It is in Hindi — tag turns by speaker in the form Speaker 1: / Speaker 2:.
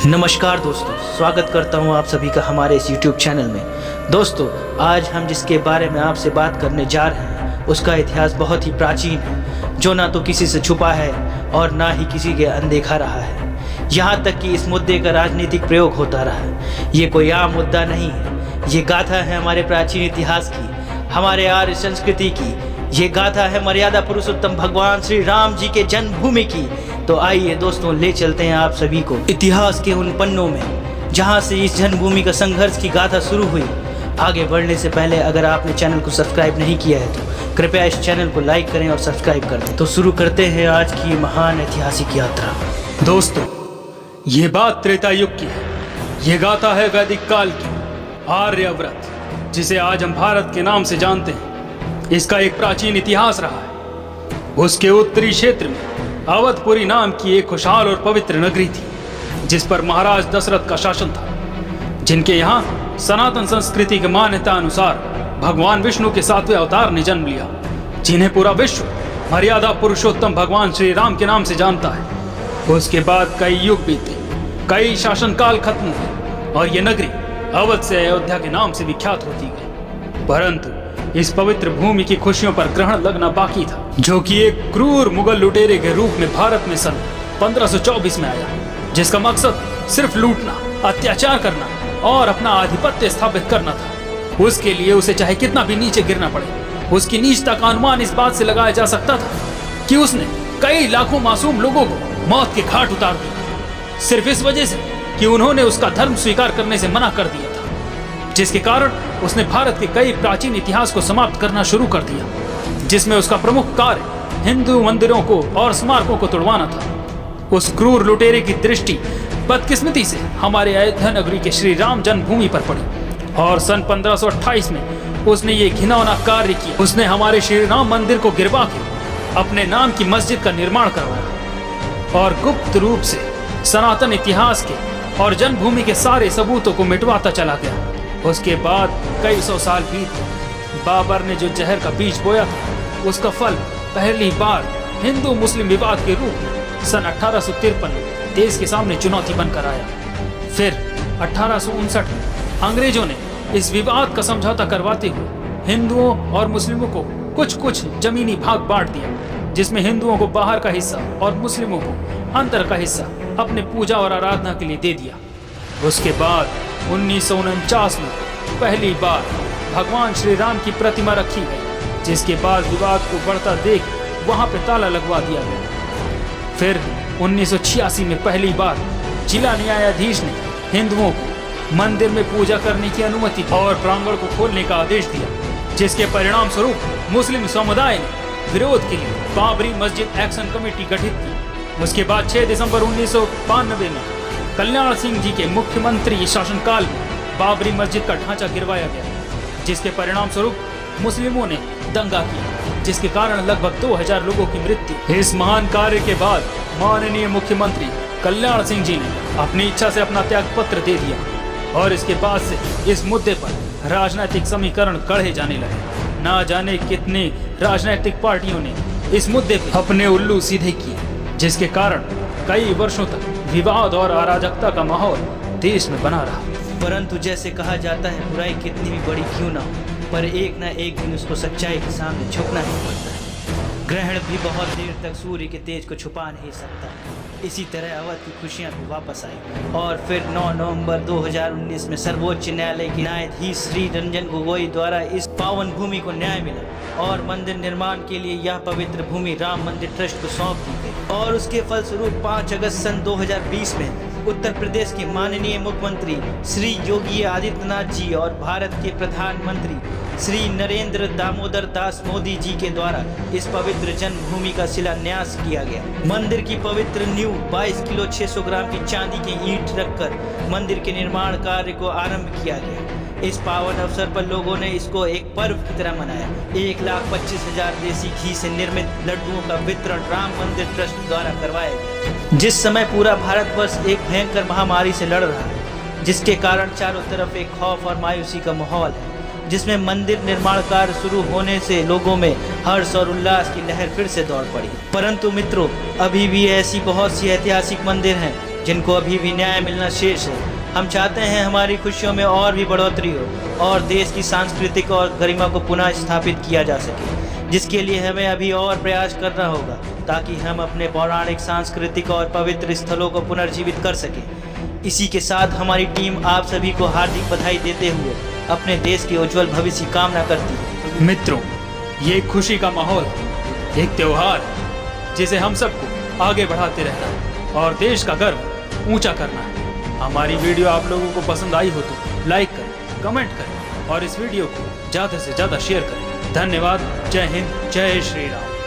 Speaker 1: नमस्कार दोस्तों, स्वागत करता हूं आप सभी का हमारे इस YouTube चैनल में। दोस्तों, आज हम जिसके बारे में आपसे बात करने जा रहे हैं उसका इतिहास बहुत ही प्राचीन है, जो ना तो किसी से छुपा है और ना ही किसी के अनदेखा रहा है। यहाँ तक कि इस मुद्दे का राजनीतिक प्रयोग होता रहा है। ये कोई आम मुद्दा नहीं है, ये गाथा है हमारे प्राचीन इतिहास की, हमारे आर्य संस्कृति की। ये गाथा है मर्यादा पुरुषोत्तम भगवान श्री राम जी के जन्मभूमि की। तो आइए दोस्तों, ले चलते हैं आप सभी को इतिहास के उन पन्नों में जहां से इस जन्मभूमि का संघर्ष की गाथा शुरू हुई। आगे बढ़ने से पहले अगर आपने चैनल को सब्सक्राइब नहीं किया है तो कृपया इस चैनल को लाइक करें और सब्सक्राइब कर दें। तो शुरू करते हैं आज की महान ऐतिहासिक यात्रा।
Speaker 2: दोस्तों, ये बात त्रेता युग की है। ये गाथा है वैदिक काल की, आर्यव्रत, जिसे आज हम भारत के नाम से जानते हैं। इसका एक प्राचीन इतिहास रहा है। उसके उत्तरी क्षेत्र में अवधपुरी नाम की एक खुशहाल और पवित्र नगरी थी, जिस पर महाराज दशरथ का शासन था, जिनके यहाँ सनातन संस्कृति की मान्यता अनुसार भगवान विष्णु के 7वें अवतार ने जन्म लिया, जिन्हें पूरा विश्व मर्यादा पुरुषोत्तम भगवान श्री राम के नाम से जानता है। उसके बाद कई युग बीते, कई शासनकाल खत्म हुए और ये नगरी अवध से अयोध्या के नाम से विख्यात होती गई। परंतु इस पवित्र भूमि की खुशियों पर ग्रहण लगना बाकी था, जो कि एक क्रूर मुगल लुटेरे के रूप में भारत में सन 1524 में आया, जिसका मकसद सिर्फ लूटना, अत्याचार करना और अपना आधिपत्य स्थापित करना था। उसके लिए उसे चाहे कितना भी नीचे गिरना पड़े। उसकी नीचता का अनुमान इस बात से लगाया जा सकता था कि उसने कई लाखों मासूम लोगों को मौत के घाट उतार दिया, सिर्फ इस वजह से कि उन्होंने उसका धर्म स्वीकार करने से मना कर दिया था, जिसके कारण उसने भारत के कई प्राचीन इतिहास को समाप्त करना शुरू कर दिया, जिसमें उसका प्रमुख कार्य हिंदू मंदिरों को और स्मारकों को तोड़वाना था। उस क्रूर लुटेरे की दृष्टि बदकिस्मती से हमारे अयोध्या नगरी के श्री राम जन्मभूमि पर पड़ी और सन 1528 में उसने ये घिनौना कार्य किया। उसने हमारे श्री राम मंदिर को गिरवा के अपने नाम की मस्जिद का निर्माण करवाया और गुप्त रूप से सनातन इतिहास के और जन्मभूमि के सारे सबूतों को मिटवाता चला गया। उसके बाद कई सौ साल बीत, बाबर ने जो जहर का बीज बोया था, उसका फल पहली बार हिंदू मुस्लिम विवाद के रूप में सन 1853 में देश के सामने चुनौती बनकर आया। फिर 1859 में अंग्रेजों ने इस विवाद का समझौता करवाते हुए हिंदुओं और मुस्लिमों को कुछ कुछ जमीनी भाग बांट दिया, जिसमें हिंदुओं को बाहर का हिस्सा और मुस्लिमों को अंदर का हिस्सा अपने पूजा और आराधना के लिए दे दिया। उसके बाद 1949 में पहली बार भगवान श्री राम की प्रतिमा रखी गई, जिसके बाद विवाद को बढ़ता देख वहां पे ताला लगवा दिया गया। फिर 1986 में पहली बार जिला न्यायाधीश ने हिंदुओं को मंदिर में पूजा करने की अनुमति दी और प्रांगण को खोलने का आदेश दिया, जिसके परिणाम स्वरूप मुस्लिम समुदाय ने विरोध के लिए बाबरी मस्जिद एक्शन कमेटी गठित की। उसके बाद 6 दिसंबर 1992 में कल्याण सिंह जी के मुख्यमंत्री शासनकाल में बाबरी मस्जिद का ढांचा गिरवाया गया, जिसके परिणाम स्वरूप मुस्लिमों ने दंगा किया, जिसके कारण लगभग 2000 लोगों की मृत्यु। इस महान कार्य के बाद माननीय मुख्यमंत्री कल्याण सिंह जी ने अपनी इच्छा से अपना त्याग पत्र दे दिया और इसके बाद से इस मुद्दे पर राजनीतिक समीकरण गढ़े जाने लगे। ना जाने कितने राजनीतिक पार्टियों ने इस मुद्दे पर अपने उल्लू सीधे किए, जिसके कारण कई वर्षों तक विवाद और अराजकता का माहौल देश में बना रहा।
Speaker 1: परंतु जैसे कहा जाता है, बुराई कितनी भी बड़ी क्यों ना हो, पर एक ना एक दिन उसको सच्चाई के सामने झुकना ही पड़ता है। ग्रहण भी बहुत देर तक सूर्य के तेज को छुपा नहीं सकता। इसी तरह अवध की खुशियां भी वापस आई और फिर 9 नवंबर 2019 में सर्वोच्च न्यायालय के न्यायाधीश श्री रंजन गोगोई द्वारा इस पावन भूमि को न्याय मिला और मंदिर निर्माण के लिए यह पवित्र भूमि राम मंदिर ट्रस्ट को सौंप दी गई। और उसके फलस्वरूप 5 अगस्त सन 2020 में उत्तर प्रदेश के माननीय मुख्यमंत्री श्री योगी आदित्यनाथ जी और भारत के प्रधानमंत्री श्री नरेंद्र दामोदर दास मोदी जी के द्वारा इस पवित्र जन्मभूमि का शिलान्यास किया गया। मंदिर की पवित्र नींव 22 किलो 600 ग्राम की चांदी की ईंट रखकर मंदिर के निर्माण कार्य को आरंभ किया गया। इस पावन अवसर पर लोगों ने इसको एक पर्व की तरह मनाया। 1,25,000 देसी घी से निर्मित लड्डुओं का वितरण राम मंदिर ट्रस्ट द्वारा करवाया गया। जिस समय पूरा भारतवर्ष एक भयंकर महामारी से लड़ रहा है, जिसके कारण चारों तरफ एक खौफ और मायूसी का माहौल है, जिसमें मंदिर निर्माण कार्य शुरू होने से लोगों में हर्ष और उल्लास की लहर फिर से दौड़ पड़ी। परंतु मित्रों, अभी भी ऐसी बहुत सी ऐतिहासिक मंदिर हैं जिनको अभी भी न्याय मिलना शेष है। हम चाहते हैं हमारी खुशियों में और भी बढ़ोतरी हो और देश की सांस्कृतिक और गरिमा को पुनः स्थापित किया जा सके, जिसके लिए हमें अभी और प्रयास करना होगा ताकि हम अपने पौराणिक, सांस्कृतिक और पवित्र स्थलों को पुनर्जीवित कर सकें। इसी के साथ हमारी टीम आप सभी को हार्दिक बधाई देते हुए अपने देश के उज्जवल भविष्य की कामना करती है।
Speaker 2: मित्रों, ये एक खुशी का माहौल है, एक त्योहार है जिसे हम सबको आगे बढ़ाते रहना है और देश का गर्व ऊंचा करना है। हमारी वीडियो आप लोगों को पसंद आई हो तो लाइक करें, कमेंट करें और इस वीडियो को ज़्यादा से ज़्यादा शेयर करें। धन्यवाद। जय हिंद, जय श्री राम।